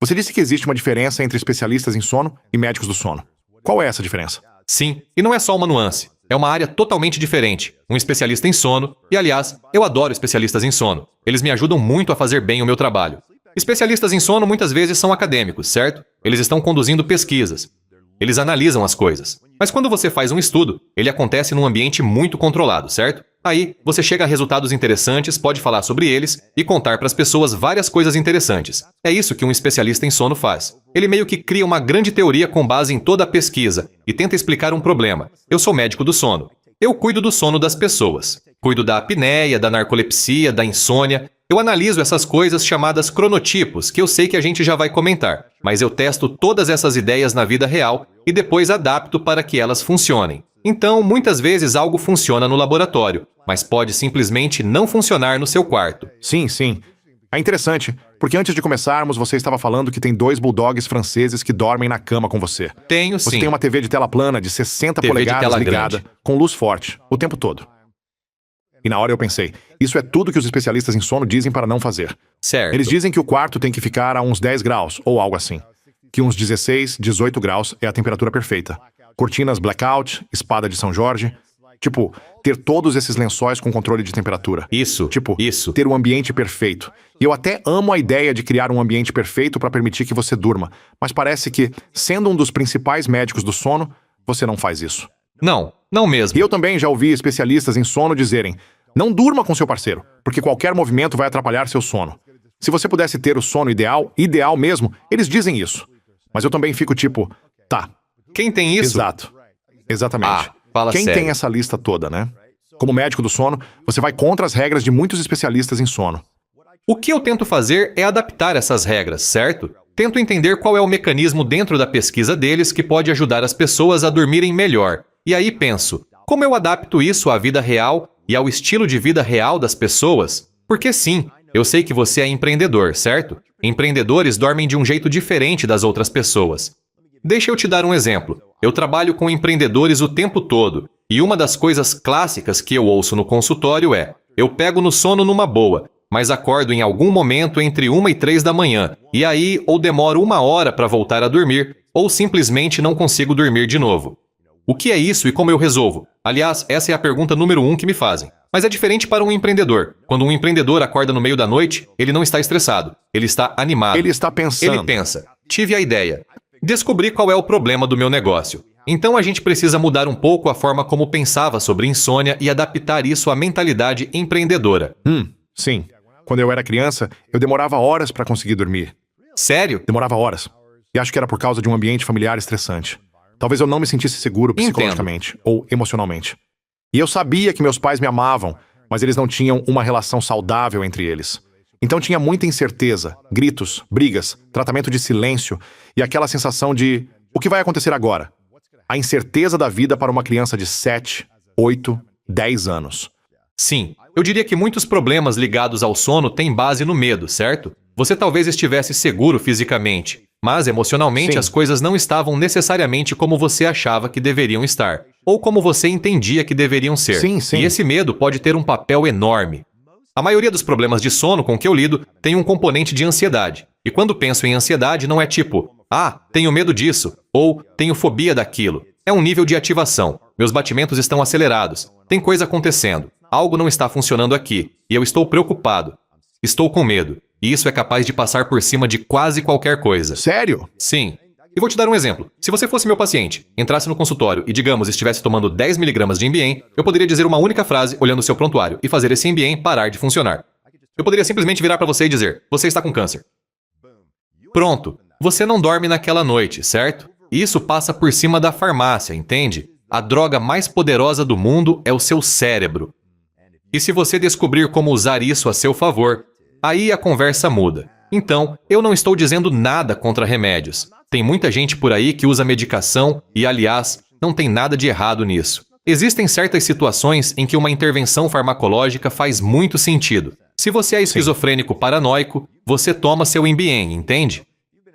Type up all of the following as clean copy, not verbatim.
Você disse que existe uma diferença entre especialistas em sono e médicos do sono. Qual é essa diferença? Sim, e não é só uma nuance. É uma área totalmente diferente. Um especialista em sono, e aliás, eu adoro especialistas em sono. Eles me ajudam muito a fazer bem o meu trabalho. Especialistas em sono muitas vezes são acadêmicos, certo? Eles estão conduzindo pesquisas. Eles analisam as coisas. Mas quando você faz um estudo, ele acontece num ambiente muito controlado, certo? Aí, você chega a resultados interessantes, pode falar sobre eles e contar para as pessoas várias coisas interessantes. É isso que um especialista em sono faz. Ele meio que cria uma grande teoria com base em toda a pesquisa e tenta explicar um problema. Eu sou médico do sono. Eu cuido do sono das pessoas. Cuido da apneia, da narcolepsia, da insônia. Eu analiso essas coisas chamadas cronotipos, que eu sei que a gente já vai comentar. Mas eu testo todas essas ideias na vida real e depois adapto para que elas funcionem. Então, muitas vezes algo funciona no laboratório, mas pode simplesmente não funcionar no seu quarto. Sim, sim. É interessante, porque antes de começarmos, você estava falando que tem 2 bulldogs franceses que dormem na cama com você. Tenho Você sim. tem uma TV de tela plana de 60 TV de polegadas tela ligada, grande. com luz forte, o tempo todo. E na hora eu pensei, isso é tudo que os especialistas em sono dizem para não fazer. Certo. Eles dizem que o quarto tem que ficar a uns 10 graus, ou algo assim. Que uns 16, 18 graus é a temperatura perfeita. Cortinas blackout, espada de São Jorge. Tipo, ter todos esses lençóis com controle de temperatura. Isso. Tipo, Isso. ter um ambiente perfeito. E eu até amo a ideia de criar um ambiente perfeito para permitir que você durma. Mas parece que, sendo um dos principais médicos do sono, você não faz isso. Não mesmo. E eu também já ouvi especialistas em sono dizerem: não durma com seu parceiro, porque qualquer movimento vai atrapalhar seu sono. Se você pudesse ter o sono ideal, ideal mesmo, eles dizem isso. Mas eu também fico tipo, tá. Quem tem isso? Exato. Exatamente. Fala Quem sério. tem essa lista toda, né? Como médico do sono, você vai contra as regras de muitos especialistas em sono. O que eu tento fazer é adaptar essas regras, certo? Tento entender qual é o mecanismo dentro da pesquisa deles que pode ajudar as pessoas a dormirem melhor. E aí penso, como eu adapto isso à vida real e ao estilo de vida real das pessoas? Porque sim, eu sei que você é empreendedor, certo? Empreendedores dormem de um jeito diferente das outras pessoas. Deixa eu te dar um exemplo. Eu trabalho com empreendedores o tempo todo, e uma das coisas clássicas que eu ouço no consultório é: eu pego no sono numa boa, mas acordo em algum momento entre 1 e 3 da manhã, e aí ou demoro 1 hora para voltar a dormir, ou simplesmente não consigo dormir de novo. O que é isso e como eu resolvo? Aliás, essa é a pergunta número 1 que me fazem. Mas é diferente para um empreendedor. Quando um empreendedor acorda no meio da noite, ele não está estressado, ele está animado. Ele está pensando. Ele pensa, tive a ideia. Descobri qual é o problema do meu negócio. Então a gente precisa mudar um pouco a forma como pensava sobre insônia e adaptar isso à mentalidade empreendedora. Sim. Quando eu era criança, eu demorava horas para conseguir dormir. Sério? Demorava horas. E acho que era por causa de um ambiente familiar estressante. Talvez eu não me sentisse seguro psicologicamente ou emocionalmente. E eu sabia que meus pais me amavam, mas eles não tinham uma relação saudável entre eles. Então tinha muita incerteza, gritos, brigas, tratamento de silêncio e aquela sensação de: o que vai acontecer agora? A incerteza da vida para uma criança de 7, 8, 10 anos. Sim. Eu diria que muitos problemas ligados ao sono têm base no medo, certo? Você talvez estivesse seguro fisicamente, mas emocionalmente Sim. as coisas não estavam necessariamente como você achava que deveriam estar, ou como você entendia que deveriam ser. Sim, sim. E esse medo pode ter um papel enorme. A maioria dos problemas de sono com que eu lido tem um componente de ansiedade. E quando penso em ansiedade, não é tipo: tenho medo disso, ou tenho fobia daquilo. É um nível de ativação. Meus batimentos estão acelerados. Tem coisa acontecendo. Algo não está funcionando aqui. E eu estou preocupado. Estou com medo. E isso é capaz de passar por cima de quase qualquer coisa. Sério? Sim. E vou te dar um exemplo. Se você fosse meu paciente, entrasse no consultório e, digamos, estivesse tomando 10 mg de Ambien, eu poderia dizer uma única frase olhando o seu prontuário e fazer esse Ambien parar de funcionar. Eu poderia simplesmente virar para você e dizer: você está com câncer. Pronto. Você não dorme naquela noite, certo? Isso passa por cima da farmácia, entende? A droga mais poderosa do mundo é o seu cérebro. E se você descobrir como usar isso a seu favor, aí a conversa muda. Então, eu não estou dizendo nada contra remédios. Tem muita gente por aí que usa medicação e, aliás, não tem nada de errado nisso. Existem certas situações em que uma intervenção farmacológica faz muito sentido. Se você é esquizofrênico paranoico, você toma seu Ambien, entende?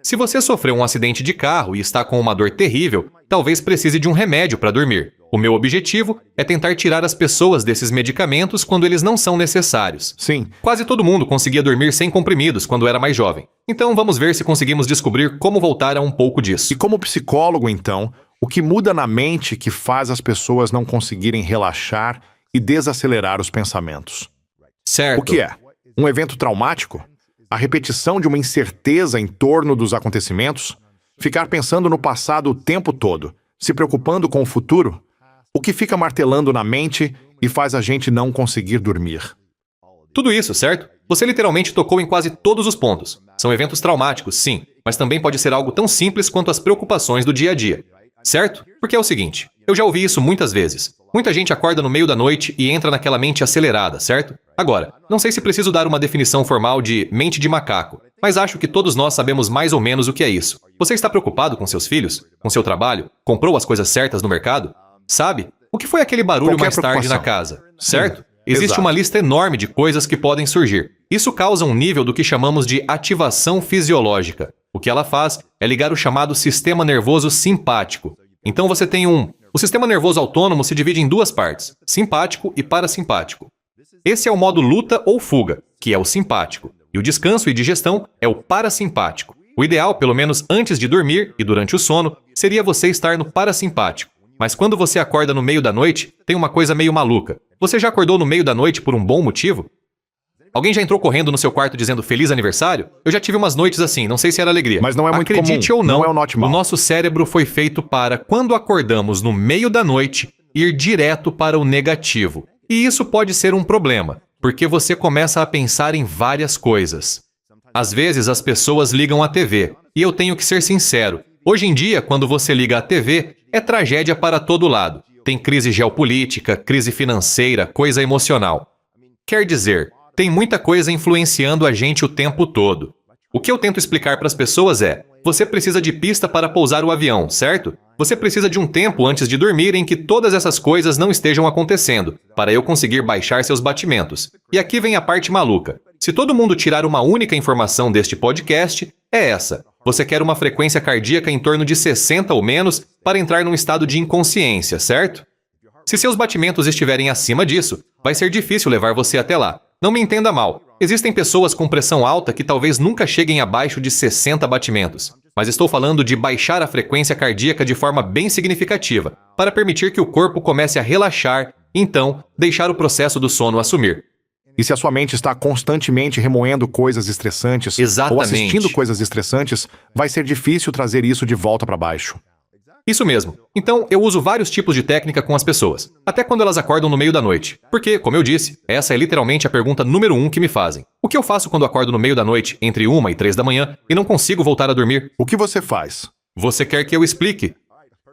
Se você sofreu um acidente de carro e está com uma dor terrível, talvez precise de um remédio para dormir. O meu objetivo é tentar tirar as pessoas desses medicamentos quando eles não são necessários. Sim. Quase todo mundo conseguia dormir sem comprimidos quando era mais jovem. Então vamos ver se conseguimos descobrir como voltar a um pouco disso. E como psicólogo, então, o que muda na mente que faz as pessoas não conseguirem relaxar e desacelerar os pensamentos? Certo. O que é? Um evento traumático? A repetição de uma incerteza em torno dos acontecimentos? Ficar pensando no passado o tempo todo? Se preocupando com o futuro? O que fica martelando na mente e faz a gente não conseguir dormir? Tudo isso, certo? Você literalmente tocou em quase todos os pontos. São eventos traumáticos, sim, mas também pode ser algo tão simples quanto as preocupações do dia a dia. Certo? Porque é o seguinte, eu já ouvi isso muitas vezes. Muita gente acorda no meio da noite e entra naquela mente acelerada, certo? Agora, não sei se preciso dar uma definição formal de mente de macaco, mas acho que todos nós sabemos mais ou menos o que é isso. Você está preocupado com seus filhos? Com seu trabalho? Comprou as coisas certas no mercado? Sabe? O que foi aquele barulho Qualquer mais tarde na preocupação. casa? Certo? Existe exato. uma lista enorme de coisas que podem surgir. Isso causa um nível do que chamamos de ativação fisiológica. O que ela faz é ligar o chamado sistema nervoso simpático. Então você tem O sistema nervoso autônomo se divide em duas partes, simpático e parasimpático. Esse é o modo luta ou fuga, que é o simpático, e o descanso e digestão é o parasimpático. O ideal, pelo menos antes de dormir e durante o sono, seria você estar no parasimpático. Mas quando você acorda no meio da noite, tem uma coisa meio maluca. Você já acordou no meio da noite por um bom motivo? Alguém já entrou correndo no seu quarto dizendo feliz aniversário? Eu já tive umas noites assim, não sei se era alegria. Mas não é muito Acredite comum, ou não, não é o normal. o nosso cérebro foi feito para, quando acordamos no meio da noite, ir direto para o negativo. E isso pode ser um problema, porque você começa a pensar em várias coisas. Às vezes as pessoas ligam à TV, e eu tenho que ser sincero. Hoje em dia, quando você liga à TV, é tragédia para todo lado. Tem crise geopolítica, crise financeira, coisa emocional. Quer dizer, tem muita coisa influenciando a gente o tempo todo. O que eu tento explicar para as pessoas é: você precisa de pista para pousar o avião, certo? Você precisa de um tempo antes de dormir em que todas essas coisas não estejam acontecendo, para eu conseguir baixar seus batimentos. E aqui vem a parte maluca. Se todo mundo tirar uma única informação deste podcast, é essa. Você quer uma frequência cardíaca em torno de 60 ou menos para entrar num estado de inconsciência, certo? Se seus batimentos estiverem acima disso, vai ser difícil levar você até lá. Não me entenda mal. Existem pessoas com pressão alta que talvez nunca cheguem abaixo de 60 batimentos. Mas estou falando de baixar a frequência cardíaca de forma bem significativa, para permitir que o corpo comece a relaxar, então, deixar o processo do sono assumir. E se a sua mente está constantemente remoendo coisas estressantes Exatamente. ou assistindo coisas estressantes, vai ser difícil trazer isso de volta para baixo. Isso mesmo. Então, eu uso vários tipos de técnica com as pessoas, até quando elas acordam no meio da noite. Porque, como eu disse, essa é literalmente a pergunta número 1 que me fazem. O que eu faço quando acordo no meio da noite, entre 1 e 3 da manhã, e não consigo voltar a dormir? O que você faz? Você quer que eu explique?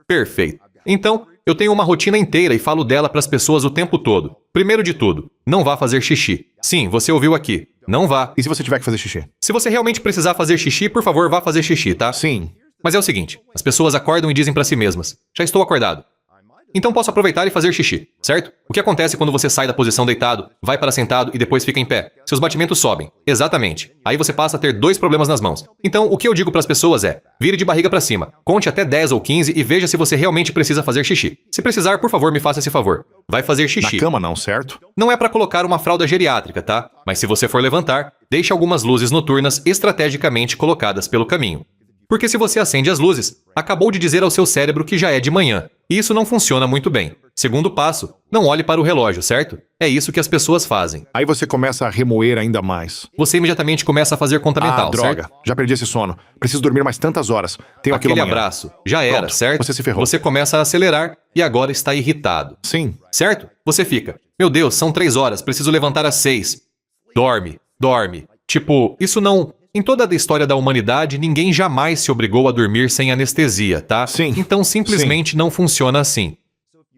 Perfeito. Então, eu tenho uma rotina inteira e falo dela para as pessoas o tempo todo. Primeiro de tudo, não vá fazer xixi. Sim, você ouviu aqui. Não vá. E se você tiver que fazer xixi? Se você realmente precisar fazer xixi, por favor, vá fazer xixi, tá? Sim. Mas é o seguinte, as pessoas acordam e dizem para si mesmas: já estou acordado. Então posso aproveitar e fazer xixi, certo? O que acontece quando você sai da posição deitado, vai para sentado e depois fica em pé? Seus batimentos sobem. Exatamente. Aí você passa a ter 2 problemas nas mãos. Então, o que eu digo para as pessoas é: vire de barriga para cima, conte até 10 ou 15 e veja se você realmente precisa fazer xixi. Se precisar, por favor, me faça esse favor. Vai fazer xixi. Na cama não, certo? Não é para colocar uma fralda geriátrica, tá? Mas se você for levantar, deixe algumas luzes noturnas estrategicamente colocadas pelo caminho. Porque se você acende as luzes, acabou de dizer ao seu cérebro que já é de manhã. E isso não funciona muito bem. Segundo passo, não olhe para o relógio, certo? É isso que as pessoas fazem. Aí você começa a remoer ainda mais. Você imediatamente começa a fazer conta mental, droga. certo? Já perdi esse sono. Preciso dormir mais tantas horas. Tenho aquilo Aquele amanhã. abraço. Já era, Pronto, certo? você se ferrou. Você começa a acelerar e agora está irritado. Sim. Certo? Você fica: meu Deus, são 3 horas, preciso levantar às 6. Dorme. Tipo, isso não... Em toda a história da humanidade, ninguém jamais se obrigou a dormir sem anestesia, tá? Sim. Então simplesmente não funciona assim.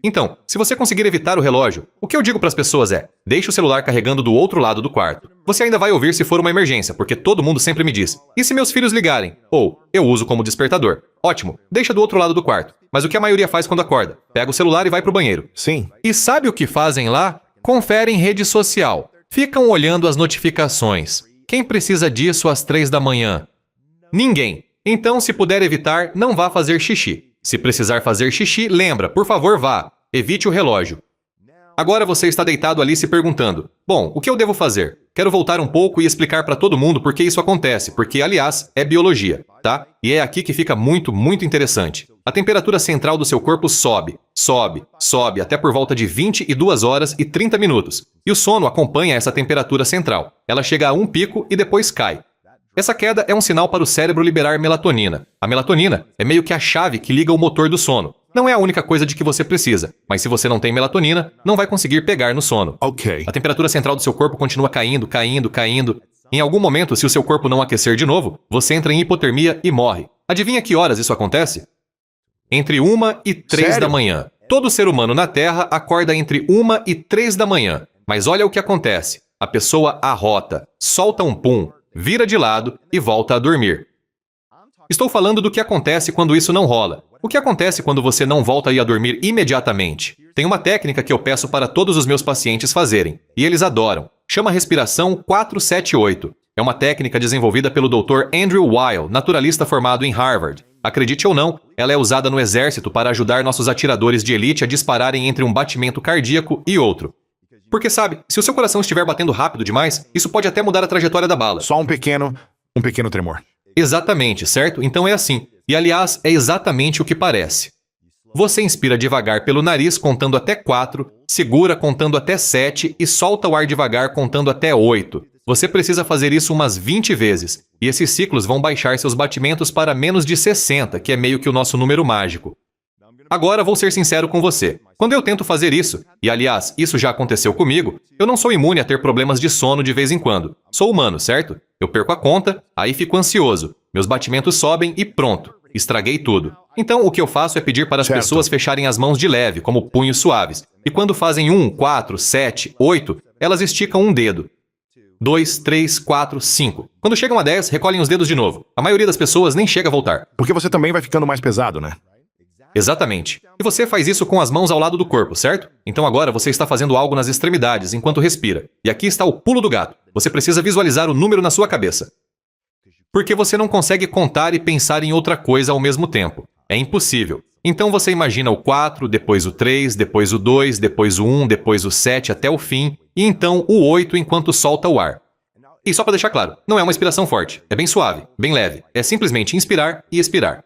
Então, se você conseguir evitar o relógio, o que eu digo para as pessoas é: deixe o celular carregando do outro lado do quarto. Você ainda vai ouvir se for uma emergência, porque todo mundo sempre me diz: e se meus filhos ligarem? Ou, eu uso como despertador. Ótimo, deixa do outro lado do quarto. Mas o que a maioria faz quando acorda? Pega o celular e vai pro banheiro. Sim. E sabe o que fazem lá? Conferem rede social. Ficam olhando as notificações. Quem precisa disso às 3 da manhã? Ninguém. Então, se puder evitar, não vá fazer xixi. Se precisar fazer xixi, lembra, por favor, vá. Evite o relógio. Agora você está deitado ali se perguntando: bom, o que eu devo fazer? Quero voltar um pouco e explicar para todo mundo por que isso acontece, porque, aliás, é biologia, tá? E é aqui que fica muito, muito interessante. A temperatura central do seu corpo sobe, sobe, sobe, até por volta de 22 horas e 30 minutos. E o sono acompanha essa temperatura central. Ela chega a um pico e depois cai. Essa queda é um sinal para o cérebro liberar melatonina. A melatonina é meio que a chave que liga o motor do sono. Não é a única coisa de que você precisa, mas se você não tem melatonina, não vai conseguir pegar no sono. Ok. A temperatura central do seu corpo continua caindo, caindo, caindo. Em algum momento, se o seu corpo não aquecer de novo, você entra em hipotermia e morre. Adivinha que horas isso acontece? Entre 1 e 3 Sério? da manhã. Todo ser humano na Terra acorda entre 1 e 3 da manhã. Mas olha o que acontece. A pessoa arrota, solta um pum, vira de lado e volta a dormir. Estou falando do que acontece quando isso não rola. O que acontece quando você não volta a dormir imediatamente? Tem uma técnica que eu peço para todos os meus pacientes fazerem, e eles adoram. Chama respiração 478. É uma técnica desenvolvida pelo Dr. Andrew Weil, naturalista formado em Harvard. Acredite ou não, ela é usada no exército para ajudar nossos atiradores de elite a dispararem entre um batimento cardíaco e outro. Porque sabe, se o seu coração estiver batendo rápido demais, isso pode até mudar a trajetória da bala. Só um pequeno tremor. Exatamente, certo? Então é assim. E aliás, é exatamente o que parece. Você inspira devagar pelo nariz contando até 4, segura contando até 7 e solta o ar devagar contando até 8. Você precisa fazer isso umas 20 vezes. E esses ciclos vão baixar seus batimentos para menos de 60, que é meio que o nosso número mágico. Agora vou ser sincero com você. Quando eu tento fazer isso, e aliás, isso já aconteceu comigo, eu não sou imune a ter problemas de sono de vez em quando. Sou humano, certo? Eu perco a conta, aí fico ansioso. Meus batimentos sobem e pronto. Estraguei tudo. Então, o que eu faço é pedir para as Certo. pessoas fecharem as mãos de leve, como punhos suaves. E quando fazem 1, 4, 7, 8, elas esticam um dedo. 2, 3, 4, 5. Quando chegam a 10, recolhem os dedos de novo. A maioria das pessoas nem chega a voltar. Porque você também vai ficando mais pesado, né? Exatamente. E você faz isso com as mãos ao lado do corpo, certo? Então agora você está fazendo algo nas extremidades enquanto respira. E aqui está o pulo do gato. Você precisa visualizar o número na sua cabeça. Porque você não consegue contar e pensar em outra coisa ao mesmo tempo. É impossível. Então você imagina o 4, depois o 3, depois o 2, depois o 1, depois o 7 até o fim, e então o 8 enquanto solta o ar. E só para deixar claro, não é uma inspiração forte, é bem suave, bem leve. É simplesmente inspirar e expirar.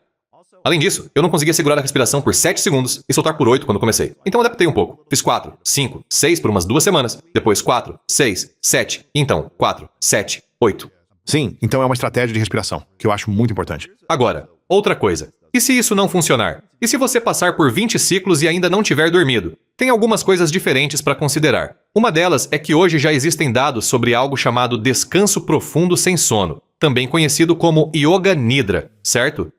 Além disso, eu não conseguia segurar a respiração por 7 segundos e soltar por 8 quando comecei. Então adaptei um pouco. Fiz 4, 5, 6 por umas 2 semanas. Depois 4, 6, 7. Então 4, 7, 8. Sim, então é uma estratégia de respiração, que eu acho muito importante. Agora, outra coisa. E se isso não funcionar? E se você passar por 20 ciclos e ainda não tiver dormido? Tem algumas coisas diferentes para considerar. Uma delas é que hoje já existem dados sobre algo chamado descanso profundo sem sono, também conhecido como Yoga Nidra, certo?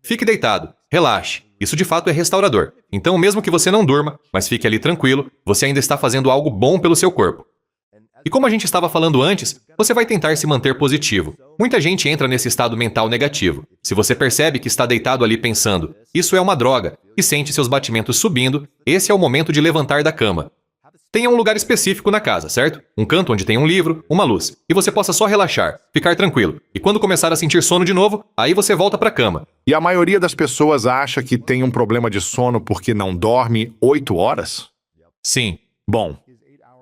Fique deitado, relaxe. Isso de fato é restaurador. Então, mesmo que você não durma, mas fique ali tranquilo, você ainda está fazendo algo bom pelo seu corpo. E como a gente estava falando antes, você vai tentar se manter positivo. Muita gente entra nesse estado mental negativo. Se você percebe que está deitado ali pensando, isso é uma droga, e sente seus batimentos subindo, esse é o momento de levantar da cama. Tenha um lugar específico na casa, certo? Um canto onde tem um livro, uma luz, e você possa só relaxar, ficar tranquilo. E quando começar a sentir sono de novo, aí você volta para a cama. E a maioria das pessoas acha que tem um problema de sono porque não dorme 8 horas? Sim. Bom,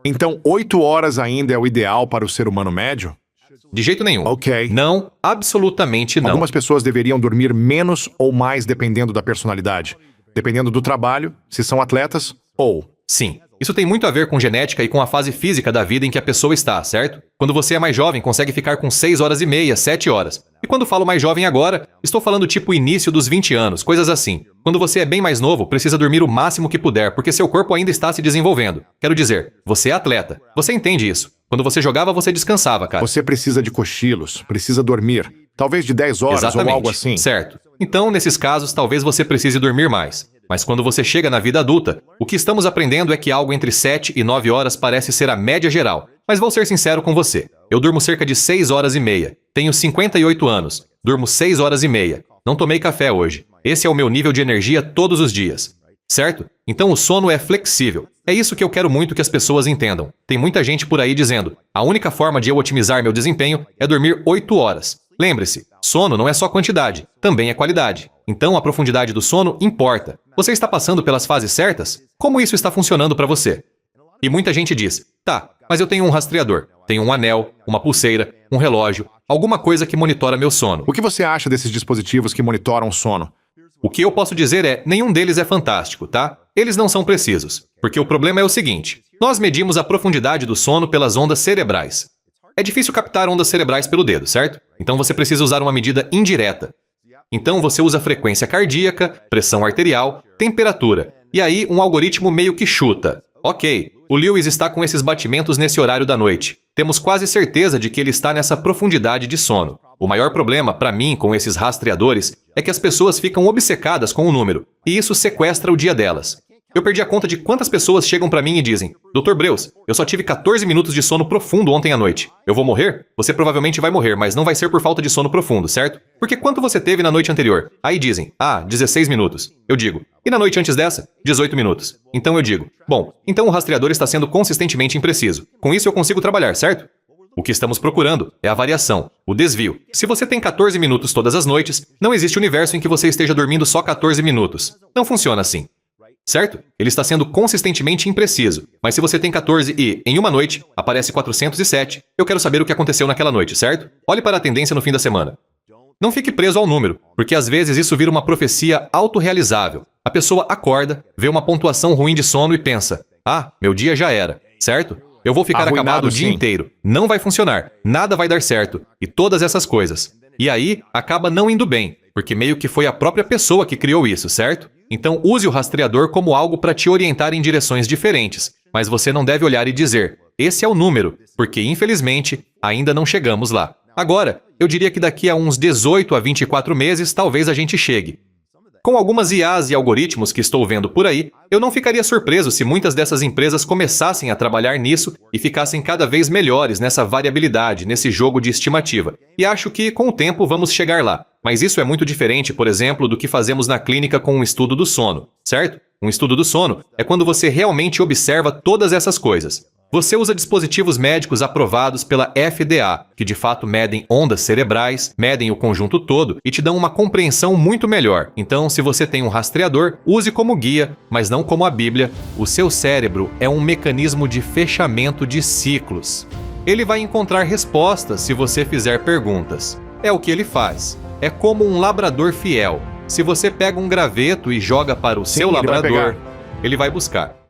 então 8 horas ainda é o ideal para o ser humano médio? De jeito nenhum. Ok. Não, absolutamente não. Algumas pessoas deveriam dormir menos ou mais dependendo da personalidade. Dependendo do trabalho, se são atletas ou... Sim. Isso tem muito a ver com genética e com a fase física da vida em que a pessoa está, certo? Quando você é mais jovem, consegue ficar com 6 horas e meia, 7 horas. E quando falo mais jovem agora, estou falando tipo início dos 20 anos, coisas assim. Quando você é bem mais novo, precisa dormir o máximo que puder, porque seu corpo ainda está se desenvolvendo. Quero dizer, você é atleta. Você entende isso. Quando você jogava, você descansava, cara. Você precisa de cochilos, precisa dormir. Talvez de 10 horas Exatamente. ou algo assim. Certo. Então, nesses casos, talvez você precise dormir mais. Mas quando você chega na vida adulta, o que estamos aprendendo é que algo entre 7 e 9 horas parece ser a média geral. Mas vou ser sincero com você. Eu durmo cerca de 6 horas e meia. Tenho 58 anos. Durmo 6 horas e meia. Não tomei café hoje. Esse é o meu nível de energia todos os dias. Certo? Então o sono é flexível. É isso que eu quero muito que as pessoas entendam. Tem muita gente por aí dizendo: a única forma de eu otimizar meu desempenho é dormir 8 horas. Lembre-se, sono não é só quantidade, também é qualidade. Então a profundidade do sono importa. Você está passando pelas fases certas? Como isso está funcionando para você? E muita gente diz, tá, mas eu tenho um rastreador, tenho um anel, uma pulseira, um relógio, alguma coisa que monitora meu sono. O que você acha desses dispositivos que monitoram o sono? O que eu posso dizer é, nenhum deles é fantástico, tá? Eles não são precisos. Porque o problema é o seguinte, nós medimos a profundidade do sono pelas ondas cerebrais. É difícil captar ondas cerebrais pelo dedo, certo? Então você precisa usar uma medida indireta. Então você usa frequência cardíaca, pressão arterial, temperatura. E aí um algoritmo meio que chuta. Ok, o Lewis está com esses batimentos nesse horário da noite. Temos quase certeza de que ele está nessa profundidade de sono. O maior problema, para mim, com esses rastreadores, é que as pessoas ficam obcecadas com o número, e isso sequestra o dia delas. Eu perdi a conta de quantas pessoas chegam para mim e dizem, Dr. Breus, eu só tive 14 minutos de sono profundo ontem à noite. Eu vou morrer? Você provavelmente vai morrer, mas não vai ser por falta de sono profundo, certo? Porque quanto você teve na noite anterior? Aí dizem, 16 minutos. Eu digo, e na noite antes dessa? 18 minutos. Então eu digo, bom, então o rastreador está sendo consistentemente impreciso. Com isso eu consigo trabalhar, certo? O que estamos procurando é a variação, o desvio. Se você tem 14 minutos todas as noites, não existe universo em que você esteja dormindo só 14 minutos. Não funciona assim. Certo? Ele está sendo consistentemente impreciso. Mas se você tem 14 e, em uma noite, aparece 407, eu quero saber o que aconteceu naquela noite, certo? Olhe para a tendência no fim da semana. Não fique preso ao número, porque às vezes isso vira uma profecia autorrealizável. A pessoa acorda, vê uma pontuação ruim de sono e pensa, meu dia já era, certo? Eu vou ficar acabado o dia inteiro. Não vai funcionar, nada vai dar certo, e todas essas coisas. E aí, acaba não indo bem, porque meio que foi a própria pessoa que criou isso, certo? Então use o rastreador como algo para te orientar em direções diferentes, mas você não deve olhar e dizer, esse é o número, porque infelizmente ainda não chegamos lá. Agora, eu diria que daqui a uns 18 a 24 meses talvez a gente chegue. Com algumas IAs e algoritmos que estou vendo por aí, eu não ficaria surpreso se muitas dessas empresas começassem a trabalhar nisso e ficassem cada vez melhores nessa variabilidade, nesse jogo de estimativa. E acho que, com o tempo, vamos chegar lá. Mas isso é muito diferente, por exemplo, do que fazemos na clínica com um estudo do sono, certo? Um estudo do sono é quando você realmente observa todas essas coisas. Você usa dispositivos médicos aprovados pela FDA, que de fato medem ondas cerebrais, medem o conjunto todo e te dão uma compreensão muito melhor. Então, se você tem um rastreador, use como guia, mas não como a Bíblia. O seu cérebro é um mecanismo de fechamento de ciclos. Ele vai encontrar respostas se você fizer perguntas. É o que ele faz. É como um labrador fiel. Se você pega um graveto e joga para o seu labrador, ele vai buscar.